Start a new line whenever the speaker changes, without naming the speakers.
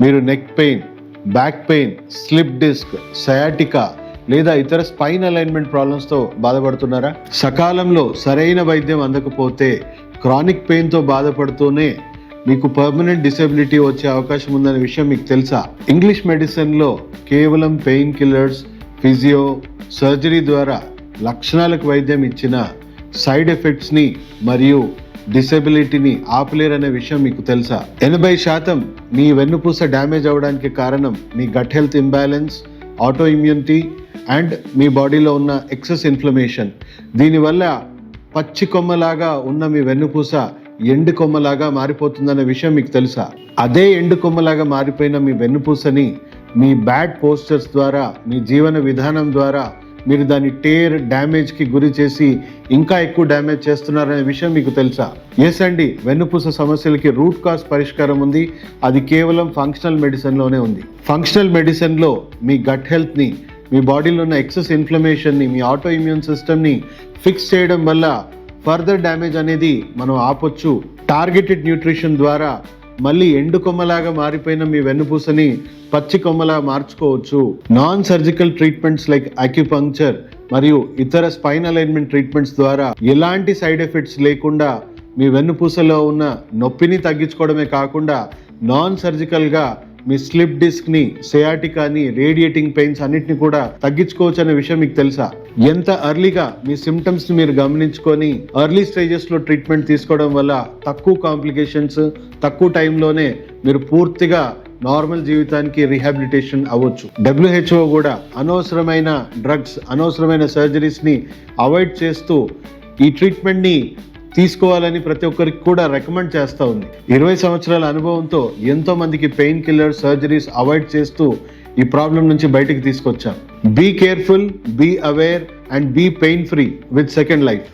మీరు neck pain, back pain, slip disc, sciatica లేదా ఇతర స్పైన్ అలైన్మెంట్ ప్రాబ్లమ్స్తో బాధపడుతున్నారా? సకాలంలో సరైన వైద్యం అందకపోతే క్రానిక్ పెయిన్తో బాధపడుతూనే మీకు పర్మనెంట్ డిసెబిలిటీ వచ్చే అవకాశం ఉందనే విషయం మీకు తెలుసా? ఇంగ్లీష్ మెడిసిన్లో కేవలం పెయిన్ కిల్లర్స్, ఫిజియో, సర్జరీ ద్వారా లక్షణాలకు వైద్యం ఇచ్చిన సైడ్ ఎఫెక్ట్స్ని మరియు డిసెబిలిటీని ఆపలేరనే విషయం మీకు తెలుసా? 80% మీ వెన్నుపూస డ్యామేజ్ అవ్వడానికి కారణం మీ gut health imbalance, autoimmunity and మీ బాడీలో ఉన్న ఎక్సెస్ ఇన్ఫ్లమేషన్. దీనివల్ల పచ్చి కొమ్మలాగా ఉన్న మీ వెన్నుపూస ఎండు కొమ్మలాగా మారిపోతుందనే విషయం మీకు తెలుసా? అదే ఎండు కొమ్మలాగా మారిపోయిన మీ వెన్నుపూసని మీ బ్యాడ్ పోస్చర్స్ ద్వారా, మీ జీవన విధానం ద్వారా మీరు దాన్ని డ్యామేజ్కి గురి చేసి ఇంకా ఎక్కువ డ్యామేజ్ చేస్తున్నారనే విషయం మీకు తెలుసా? ఎస్ అండి, వెన్నుపూస సమస్యలకి రూట్ కాజ్ పరిష్కారం ఉంది. అది కేవలం ఫంక్షనల్ మెడిసిన్లోనే ఉంది. ఫంక్షనల్ మెడిసిన్లో మీ గట్ హెల్త్ని, మీ బాడీలో ఉన్న ఎక్సెస్ ఇన్ఫ్లమేషన్ని, మీ ఆటో ఇమ్యూన్ సిస్టమ్ని ఫిక్స్ చేయడం వల్ల ఫర్దర్ డ్యామేజ్ అనేది మనం ఆపొచ్చు. టార్గెటెడ్ న్యూట్రిషన్ ద్వారా మళ్ళీ ఎండు కొమ్మలాగా మారిపోయిన మీ వెన్నుపూసని పచ్చి కొమ్మలా మార్చుకోవచ్చు. Non surgical treatments like acupuncture మరియు ఇతర స్పైన్ అలైన్మెంట్ ట్రీట్మెంట్స్ ద్వారా ఎలాంటి సైడ్ ఎఫెక్ట్స్ లేకుండా మీ వెన్నుపూసలో ఉన్న నొప్పిని తగ్గించుకోవడమే కాకుండా నాన్ సర్జికల్గా మీ స్లిప్ డిస్క్ని, సయాటికాని, రేడియేటింగ్ పెయిన్స్ అన్నిటిని కూడా తగ్గించుకోవచ్చు అనే విషయం మీకు తెలుసా? ఎంత ఎర్లీగా మీ సిమ్టమ్స్ని మీరు గమనించుకొని ఎర్లీ స్టేజెస్లో ట్రీట్మెంట్ తీసుకోవడం వల్ల తక్కువ కాంప్లికేషన్స్, తక్కువ టైంలోనే మీరు పూర్తిగా నార్మల్ జీవితానికి రీహాబిలిటేషన్ అవ్వచ్చు. WHO కూడా అనవసరమైన డ్రగ్స్, అనవసరమైన సర్జరీస్ని అవాయిడ్ చేస్తూ ఈ ట్రీట్మెంట్ని తీసుకోవాలని ప్రతి ఒక్కరికి కూడా రికమెండ్ చేస్తూ ఉంది. 20 సంవత్సరాల అనుభవంతో ఎంతో మందికి పెయిన్ కిల్లర్, సర్జరీస్ అవాయిడ్ చేస్తూ ఈ ప్రాబ్లం నుంచి బయటికి తీసుకొచ్చాం. Be careful, be aware and be pain free with second life.